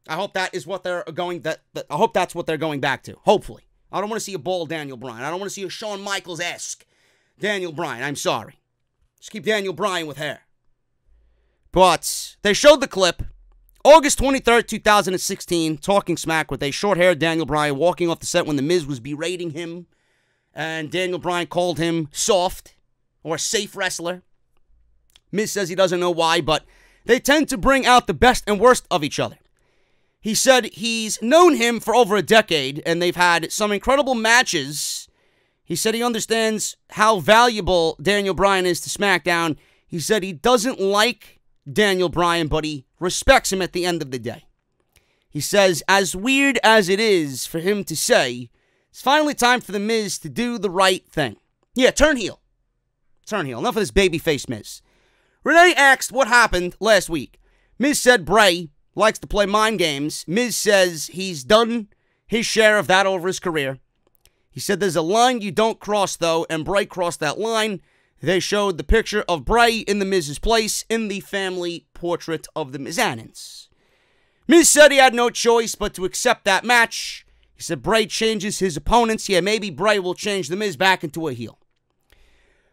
I hope that is what they're going. I hope that's what they're going back to. Hopefully, I don't want to see a bald Daniel Bryan. I don't want to see a Shawn Michaels-esque Daniel Bryan. I'm sorry. Just keep Daniel Bryan with hair. But they showed the clip, August 23rd, 2016, Talking Smack with a short-haired Daniel Bryan walking off the set when The Miz was berating him. And Daniel Bryan called him soft or a safe wrestler. Miz says he doesn't know why, but they tend to bring out the best and worst of each other. He said he's known him for over a decade, and they've had some incredible matches. He said he understands how valuable Daniel Bryan is to SmackDown. He said he doesn't like Daniel Bryan, but he respects him at the end of the day. He says, as weird as it is for him to say, it's finally time for The Miz to do the right thing. Yeah, turn heel. Turn heel. Enough of this babyface Miz. Renee asked what happened last week. Miz said Bray likes to play mind games. Miz says he's done his share of that over his career. He said there's a line you don't cross, though, and Bray crossed that line. They showed the picture of Bray in the Miz's place in the family portrait of the Mizannins. Miz said he had no choice but to accept that match. He said Bray changes his opponents. Yeah, maybe Bray will change the Miz back into a heel.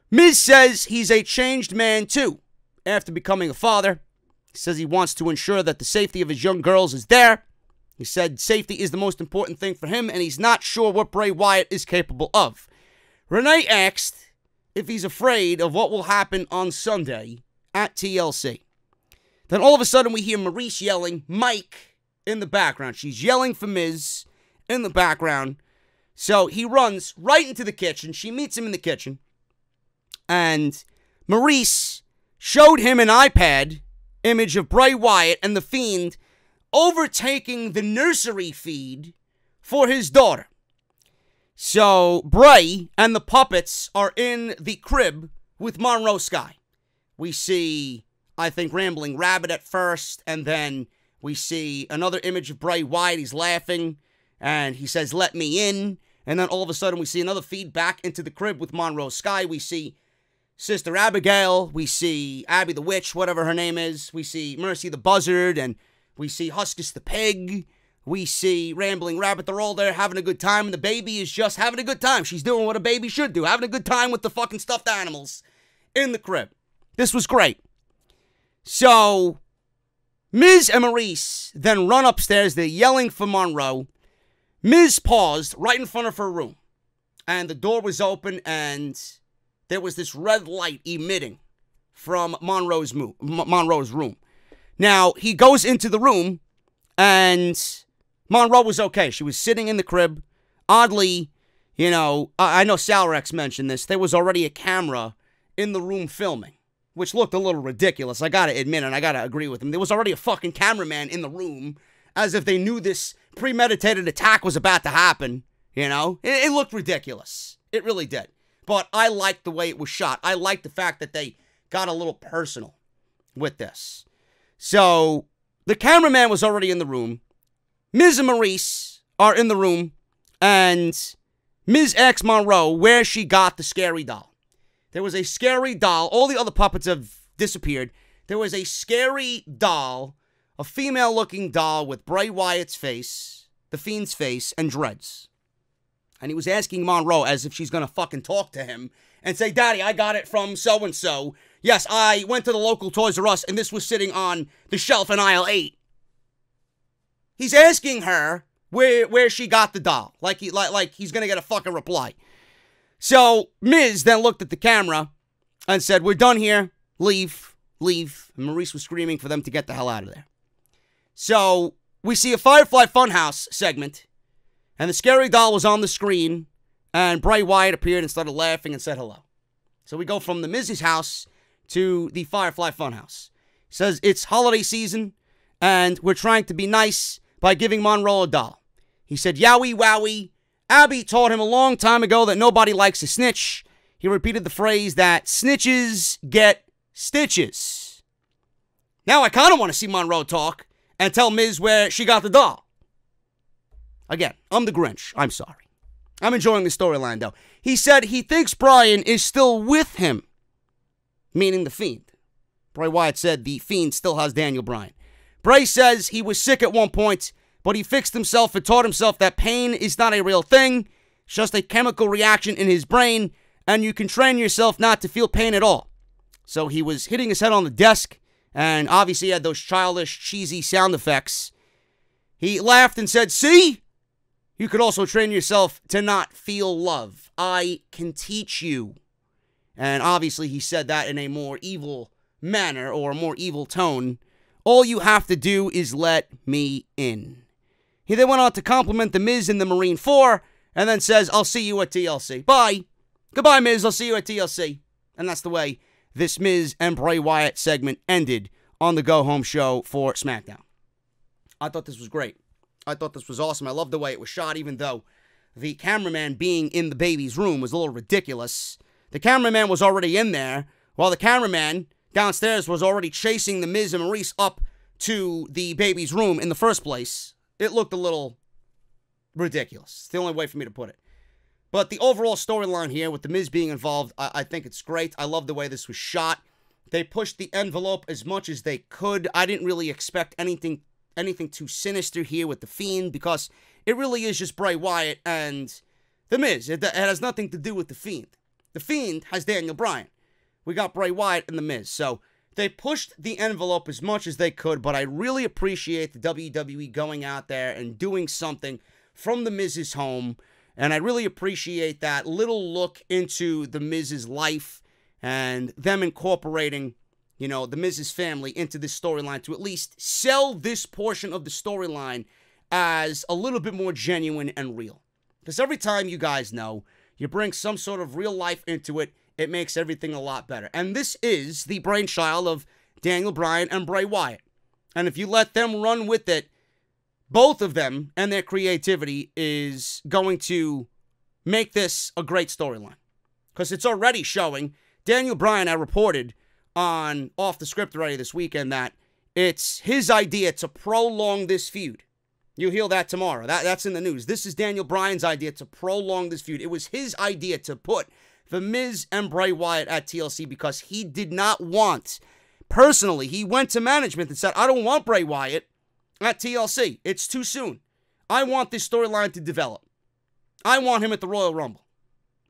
Miz says he's a changed man, too, after becoming a father. He says he wants to ensure that the safety of his young girls is there. He said safety is the most important thing for him, and he's not sure what Bray Wyatt is capable of. Renee asked if he's afraid of what will happen on Sunday at TLC. Then all of a sudden we hear Maurice yelling, Mike, in the background. She's yelling for Miz in the background. So he runs right into the kitchen. She meets him in the kitchen. And Maurice showed him an iPad image of Bray Wyatt and The Fiend overtaking the nursery feed for his daughter. So Bray and the puppets are in the crib with Monroe Sky. We see, I think, Rambling Rabbit at first, and then we see another image of Bray Wyatt. He's laughing, and he says, let me in. And then all of a sudden we see another feed back into the crib with Monroe Sky. We see Sister Abigail. We see Abby the Witch, whatever her name is. We see Mercy the Buzzard, and we see Huskus the Pig. We see Rambling Rabbit. They're all there having a good time, and the baby is just having a good time. She's doing what a baby should do, having a good time with the fucking stuffed animals in the crib. This was great. So, Miz and Maurice then run upstairs. They're yelling for Monroe. Miz paused right in front of her room, and the door was open, and there was this red light emitting from Monroe's room. Now, he goes into the room, and Monroe was okay. She was sitting in the crib. Oddly, you know, I know Salrex mentioned this. There was already a camera in the room filming, which looked a little ridiculous. I gotta admit, and I gotta agree with him. There was already a fucking cameraman in the room, as if they knew this premeditated attack was about to happen, you know? It looked ridiculous. It really did. But I liked the way it was shot. I liked the fact that they got a little personal with this. So, the cameraman was already in the room. Miz and Maurice are in the room, and Miz asks Monroe where she got the scary doll. There was a scary doll. All the other puppets have disappeared. There was a scary doll, a female-looking doll with Bray Wyatt's face, the Fiend's face, and dreads. And he was asking Monroe as if she's going to fucking talk to him and say, Daddy, I got it from so-and-so. Yes, I went to the local Toys R Us, and this was sitting on the shelf in aisle 8. He's asking her where she got the doll. Like he's going to get a fucking reply. So, Miz then looked at the camera and said, we're done here. Leave. Leave. And Maurice was screaming for them to get the hell out of there. So, we see a Firefly Fun House segment, and the scary doll was on the screen, and Bray Wyatt appeared and started laughing and said hello. So we go from the Miz's house to the Firefly Fun House. He says it's holiday season, and we're trying to be nice by giving Monroe a doll. He said, yowie wowie. Abby taught him a long time ago that nobody likes a snitch. He repeated the phrase that snitches get stitches. Now I kind of want to see Monroe talk and tell Miz where she got the doll. Again, I'm the Grinch. I'm sorry. I'm enjoying the storyline, though. He said he thinks Bryan is still with him, meaning the Fiend. Bray Wyatt said the Fiend still has Daniel Bryan. Bray says he was sick at one point, but he fixed himself and taught himself that pain is not a real thing. It's just a chemical reaction in his brain, and you can train yourself not to feel pain at all. So he was hitting his head on the desk, and obviously he had those childish, cheesy sound effects. He laughed and said, see? You could also train yourself to not feel love. I can teach you. And obviously he said that in a more evil manner or a more evil tone All you have to do is let me in. He then went on to compliment The Miz in the Marine 4, and then says, I'll see you at TLC. Bye. Goodbye, Miz. I'll see you at TLC. And that's the way this Miz and Bray Wyatt segment ended on the go-home show for SmackDown. I thought this was great. I thought this was awesome. I love the way it was shot, even though the cameraman being in the baby's room was a little ridiculous. The cameraman was already in there, while the cameraman downstairs was already chasing the Miz and Maurice up to the baby's room in the first place. It looked a little ridiculous. It's the only way for me to put it. But the overall storyline here with the Miz being involved, I think it's great. I love the way this was shot. They pushed the envelope as much as they could. I didn't really expect anything too sinister here with The Fiend, because it really is just Bray Wyatt and The Miz. It has nothing to do with The Fiend. The Fiend has Daniel Bryan. We got Bray Wyatt and The Miz. So they pushed the envelope as much as they could, but I really appreciate the WWE going out there and doing something from The Miz's home. And I really appreciate that little look into The Miz's life and them incorporating, The Miz's family into this storyline to at least sell this portion of the storyline as a little bit more genuine and real. Because every time, you guys know, you bring some sort of real life into it, it makes everything a lot better. And this is the brainchild of Daniel Bryan and Bray Wyatt. And if you let them run with it, both of them and their creativity is going to make this a great storyline. Because it's already showing. Daniel Bryan, I reported on Off the Script already this weekend that it's his idea to prolong this feud. You'll hear that tomorrow. That's in the news. This is Daniel Bryan's idea to prolong this feud. It was his idea to put The Miz and Bray Wyatt at TLC because he did not want, personally, he went to management and said, I don't want Bray Wyatt at TLC. It's too soon. I want this storyline to develop. I want him at the Royal Rumble.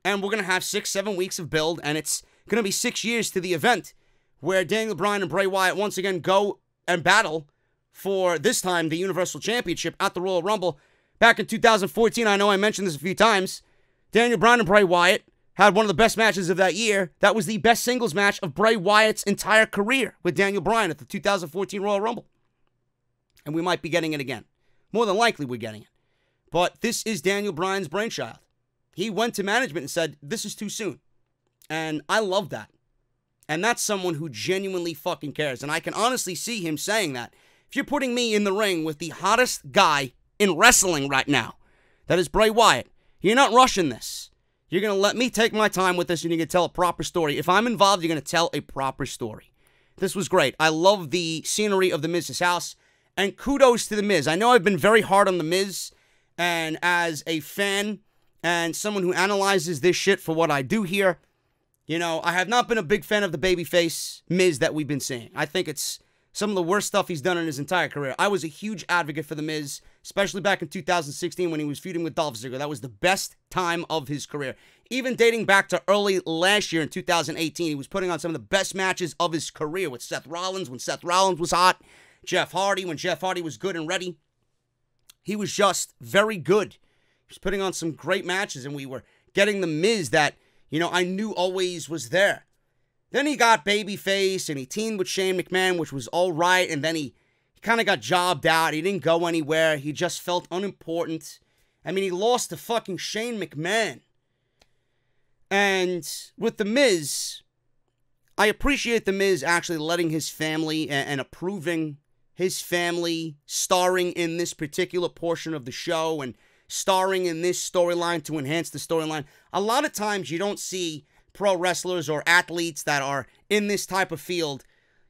And we're going to have 6-7 weeks of build, and it's going to be 6 years to the event where Daniel Bryan and Bray Wyatt once again go and battle for, this time, the Universal Championship at the Royal Rumble. Back in 2014, I know I mentioned this a few times, Daniel Bryan and Bray Wyatt had one of the best matches of that year. That was the best singles match of Bray Wyatt's entire career with Daniel Bryan at the 2014 Royal Rumble. And we might be getting it again. More than likely we're getting it. But this is Daniel Bryan's brainchild. He went to management and said, this is too soon. And I love that. And that's someone who genuinely fucking cares. And I can honestly see him saying that. If you're putting me in the ring with the hottest guy in wrestling right now, that is Bray Wyatt, you're not rushing this. You're going to let me take my time with this and you're going to tell a proper story. If I'm involved, you're going to tell a proper story. This was great. I love the scenery of The Miz's house. And kudos to The Miz. I know I've been very hard on The Miz. And as a fan and someone who analyzes this shit for what I do here, I have not been a big fan of the babyface Miz that we've been seeing. I think it's some of the worst stuff he's done in his entire career. I was a huge advocate for The Miz, especially back in 2016 when he was feuding with Dolph Ziggler. That was the best time of his career. Even dating back to early last year in 2018, he was putting on some of the best matches of his career with Seth Rollins when Seth Rollins was hot, Jeff Hardy when Jeff Hardy was good and ready. He was just very good. He was putting on some great matches, and we were getting The Miz that, I knew always was there. Then he got babyface, and he teamed with Shane McMahon, which was all right, and then he kind of got jobbed out. He didn't go anywhere. He just felt unimportant. I mean, he lost to fucking Shane McMahon. And with The Miz, I appreciate The Miz actually letting his family and approving his family starring in this particular portion of the show and starring in this storyline to enhance the storyline. A lot of times you don't see pro wrestlers or athletes that are in this type of field,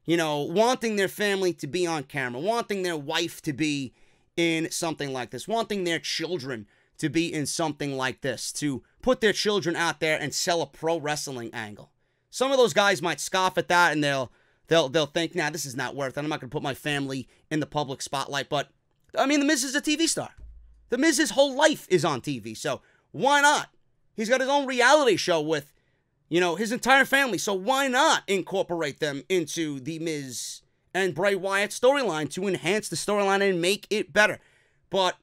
wanting their family to be on camera, wanting their wife to be in something like this, wanting their children to be in something like this, to put their children out there and sell a pro wrestling angle. Some of those guys might scoff at that and they'll think, nah, this is not worth it. I'm not going to put my family in the public spotlight. But, The Miz is a TV star. The Miz's whole life is on TV, so why not? He's got his own reality show with, his entire family, so why not incorporate them into the Miz and Bray Wyatt storyline to enhance the storyline and make it better? But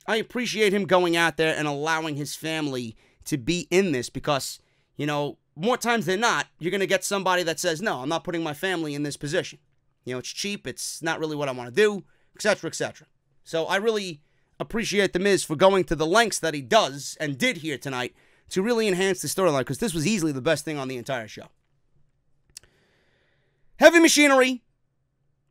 I appreciate him going out there and allowing his family to be in this because, more times than not, you're going to get somebody that says, no, I'm not putting my family in this position. It's cheap. It's not really what I want to do, etc., etc. So I really appreciate The Miz for going to the lengths that he does and did here tonight to really enhance the storyline, because this was easily the best thing on the entire show. Heavy Machinery,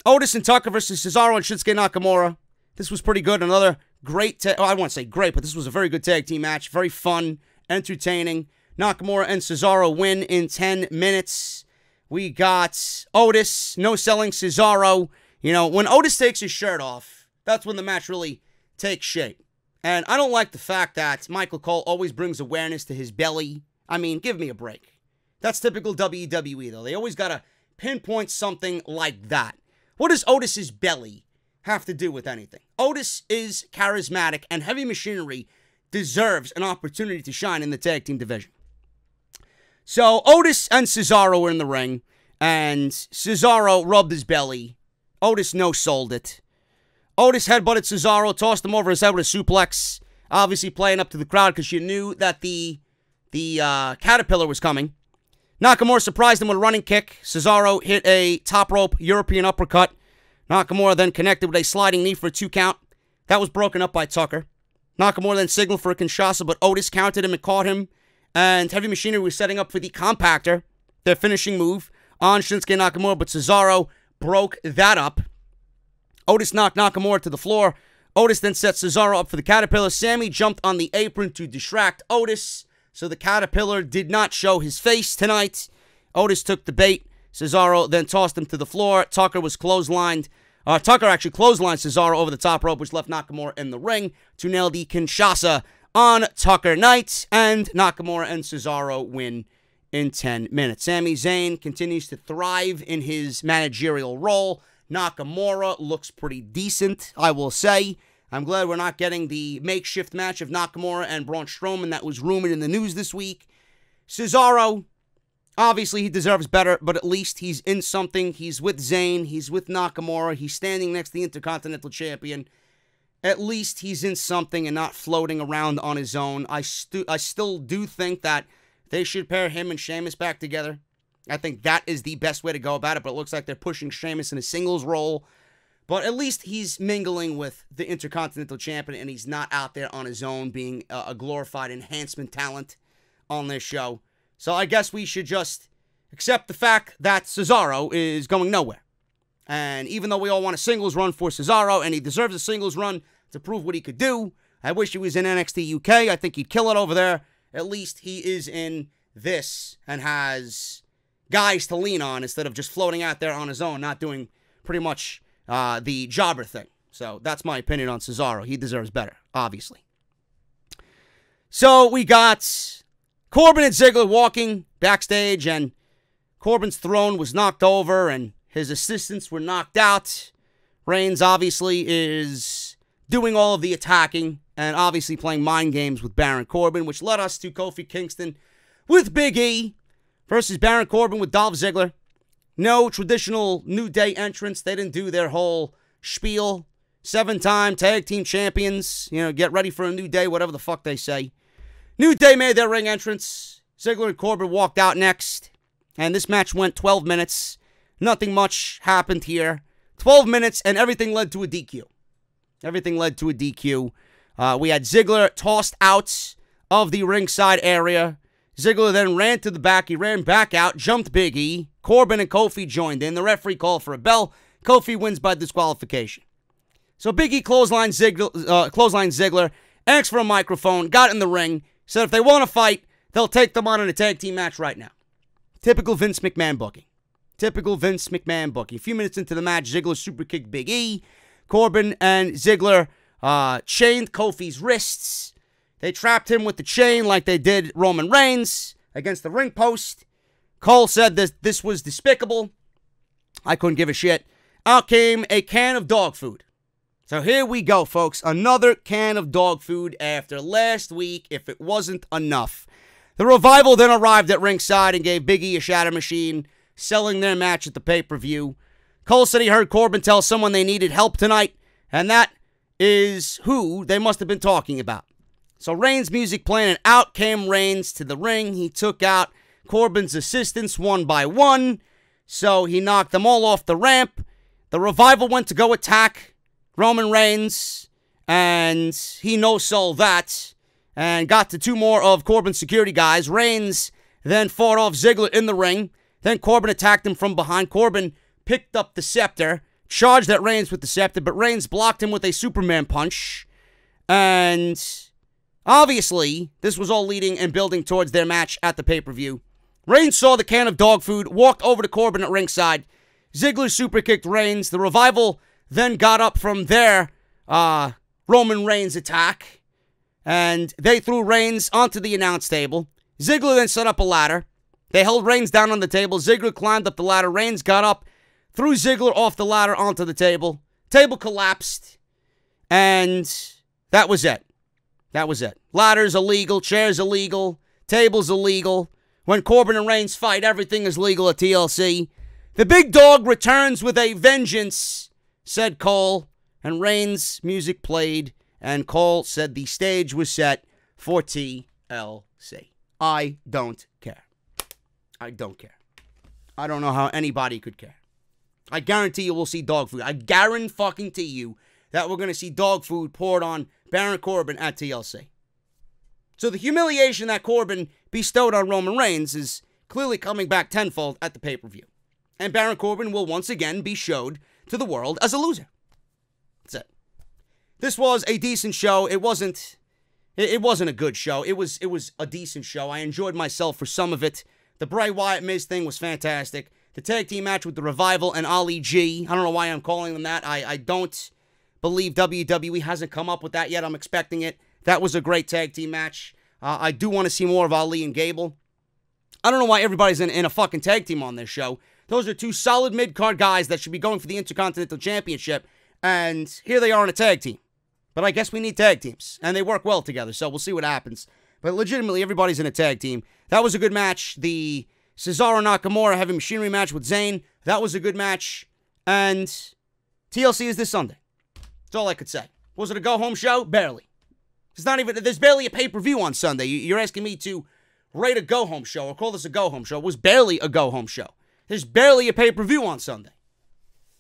Otis and Tucker versus Cesaro and Shinsuke Nakamura. This was pretty good. Another great, I won't say great, but this was a very good tag team match. Very fun, entertaining. Nakamura and Cesaro win in 10 minutes. We got Otis no-selling Cesaro. When Otis takes his shirt off, that's when the match really takes shape. And I don't like the fact that Michael Cole always brings awareness to his belly. I mean, give me a break. That's typical WWE, though. They always got to pinpoint something like that. What does Otis's belly have to do with anything? Otis is charismatic, and Heavy Machinery deserves an opportunity to shine in the tag team division. So Otis and Cesaro were in the ring, and Cesaro rubbed his belly. Otis no-sold it. Otis headbutted Cesaro, tossed him over his head with a suplex, obviously playing up to the crowd because you knew that the Caterpillar was coming. Nakamura surprised him with a running kick. Cesaro hit a top rope European uppercut. Nakamura then connected with a sliding knee for a 2 count. That was broken up by Tucker. Nakamura then signaled for a Kinshasa, but Otis counted him and caught him. And Heavy Machinery was setting up for the Compactor, their finishing move, on Shinsuke Nakamura, but Cesaro broke that up. Otis knocked Nakamura to the floor. Otis then set Cesaro up for the Caterpillar. Sammy jumped on the apron to distract Otis, so the Caterpillar did not show his face tonight. Otis took the bait. Cesaro then tossed him to the floor. Tucker was clotheslined. Tucker actually clotheslined Cesaro over the top rope, which left Nakamura in the ring to nail the Kinshasa on Tucker night. And Nakamura and Cesaro win in 10 minutes. Sami Zayn continues to thrive in his managerial role. Nakamura looks pretty decent, I will say. I'm glad we're not getting the makeshift match of Nakamura and Braun Strowman that was rumored in the news this week. Cesaro, obviously he deserves better, but at least he's in something. He's with Zayn, he's with Nakamura, he's standing next to the Intercontinental Champion. At least he's in something and not floating around on his own. I still do think that they should pair him and Sheamus back together. I think that is the best way to go about it, but it looks like they're pushing Sheamus in a singles role. But at least he's mingling with the Intercontinental Champion, and he's not out there on his own being a glorified enhancement talent on this show. So I guess we should just accept the fact that Cesaro is going nowhere. And even though we all want a singles run for Cesaro, and he deserves a singles run to prove what he could do, I wish he was in NXT UK. I think he'd kill it over there. At least he is in this and has guys to lean on instead of just floating out there on his own, not doing pretty much the jobber thing. So that's my opinion on Cesaro. He deserves better, obviously. So we got Corbin and Ziggler walking backstage, and Corbin's throne was knocked over, and his assistants were knocked out. Reigns obviously is doing all of the attacking and obviously playing mind games with Baron Corbin, which led us to Kofi Kingston with Big E versus Baron Corbin with Dolph Ziggler. No traditional New Day entrance. They didn't do their whole spiel. 7-time tag team champions. Get ready for a new day, whatever the fuck they say. New Day made their ring entrance. Ziggler and Corbin walked out next. And this match went 12 minutes. Nothing much happened here. 12 minutes, and everything led to a DQ. Everything led to a DQ. We had Ziggler tossed out of the ringside area. Ziggler then ran to the back. He ran back out, jumped Big E. Corbin and Kofi joined in. The referee called for a bell. Kofi wins by disqualification. So Big E clotheslined Ziggler, asked for a microphone, got in the ring, said if they want to fight, they'll take them on in a tag team match right now. Typical Vince McMahon booking. Typical Vince McMahon booking. A few minutes into the match, Ziggler super kicked Big E. Corbin and Ziggler chained Kofi's wrists. They trapped him with the chain like they did Roman Reigns against the ring post. Cole said this was despicable. I couldn't give a shit. Out came a can of dog food. So here we go, folks. Another can of dog food after last week, if it wasn't enough. The Revival then arrived at ringside and gave Big E a shatter machine, selling their match at the pay-per-view. Cole said he heard Corbin tell someone they needed help tonight, and that is who they must have been talking about. So Reigns' music playing, and out came Reigns to the ring. He took out Corbin's assistants one by one, so he knocked them all off the ramp. The Revival went to go attack Roman Reigns, and he no-sold that, and got to two more of Corbin's security guys. Reigns then fought off Ziggler in the ring. Then Corbin attacked him from behind. Corbin picked up the scepter, charged at Reigns with the scepter, but Reigns blocked him with a Superman punch. And obviously, this was all leading and building towards their match at the pay-per-view. Reigns saw the can of dog food, walked over to Corbin at ringside. Ziggler super kicked Reigns. The Revival then got up from their Roman Reigns attack, and they threw Reigns onto the announce table. Ziggler then set up a ladder. They held Reigns down on the table. Ziggler climbed up the ladder. Reigns got up, threw Ziggler off the ladder onto the table. Table collapsed, and that was it. That was it. Ladders illegal, chairs illegal, tables illegal. When Corbin and Reigns fight, everything is legal at TLC. The big dog returns with a vengeance, said Cole, and Reigns' music played, and Cole said the stage was set for TLC. I don't care. I don't care. I don't know how anybody could care. I guarantee you we'll see dog food. I guarantee you that we're going to see dog food poured on Baron Corbin at TLC. So the humiliation that Corbin bestowed on Roman Reigns is clearly coming back tenfold at the pay-per-view. And Baron Corbin will once again be showed to the world as a loser. That's it. This was a decent show. It wasn't a good show. It was a decent show. I enjoyed myself for some of it. The Bray Wyatt Miz thing was fantastic. The tag team match with the Revival and Ali G. I don't know why I'm calling them that. I don't believe WWE hasn't come up with that yet. I'm expecting it. That was a great tag team match. I do want to see more of Ali and Gable. I don't know why everybody's in a fucking tag team on this show. Those are two solid mid-card guys that should be going for the Intercontinental Championship, and here they are in a tag team. But I guess we need tag teams, and they work well together, so we'll see what happens. But legitimately, everybody's in a tag team. That was a good match. The Cesaro Nakamura Heavy Machinery match with Zayn, that was a good match. And TLC is this Sunday. That's all I could say. Was it a go-home show? Barely. There's barely a pay-per-view on Sunday. You're asking me to rate a go-home show or call this a go-home show. It was barely a go-home show. There's barely a pay-per-view on Sunday.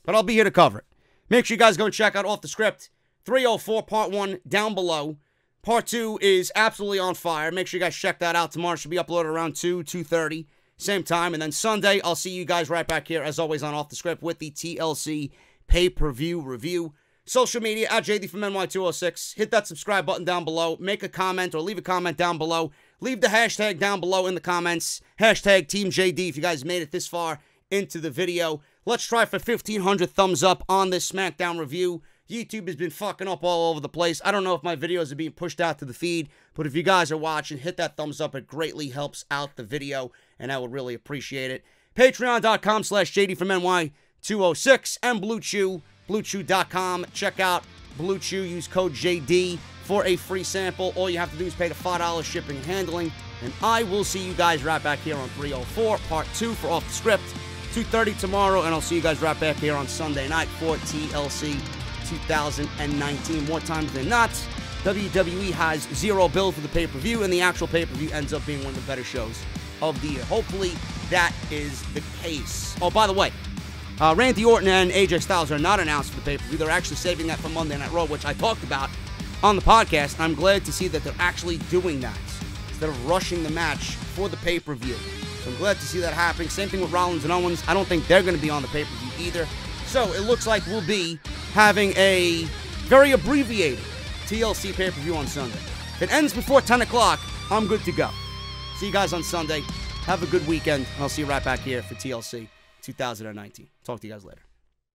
But I'll be here to cover it. Make sure you guys go and check out Off the Script. 304 Part 1 down below. Part 2 is absolutely on fire. Make sure you guys check that out. Tomorrow should be uploaded around 2:30. Same time. And then Sunday, I'll see you guys right back here, as always, on Off the Script with the TLC pay-per-view review. Social media, at JD from NY206. Hit that subscribe button down below. Make a comment or leave a comment down below. Leave the hashtag down below in the comments. Hashtag Team JD if you guys made it this far into the video. Let's try for 1,500 thumbs up on this SmackDown review. YouTube has been fucking up all over the place. I don't know if my videos are being pushed out to the feed, but if you guys are watching, hit that thumbs up. It greatly helps out the video, and I would really appreciate it. Patreon.com/JD from NY206 and Blue Chew, BlueChew.com. Check out Blue Chew. Use code JD for a free sample. All you have to do is pay the $5 shipping and handling, and I will see you guys right back here on 304 Part 2 for Off the Script. 2:30 tomorrow, and I'll see you guys right back here on Sunday night for TLC 2019. More times than not, WWE has zero bill for the pay-per-view, and the actual pay-per-view ends up being one of the better shows of the year. Hopefully, that is the case. Oh, by the way, Randy Orton and AJ Styles are not announced for the pay-per-view. They're actually saving that for Monday Night Raw, which I talked about on the podcast, and I'm glad to see that they're actually doing that instead of rushing the match for the pay-per-view. So I'm glad to see that happening. Same thing with Rollins and Owens. I don't think they're going to be on the pay-per-view either. So it looks like we'll be having a very abbreviated TLC pay-per-view on Sunday. If it ends before 10 o'clock, I'm good to go. See you guys on Sunday. Have a good weekend. I'll see you right back here for TLC 2019. Talk to you guys later.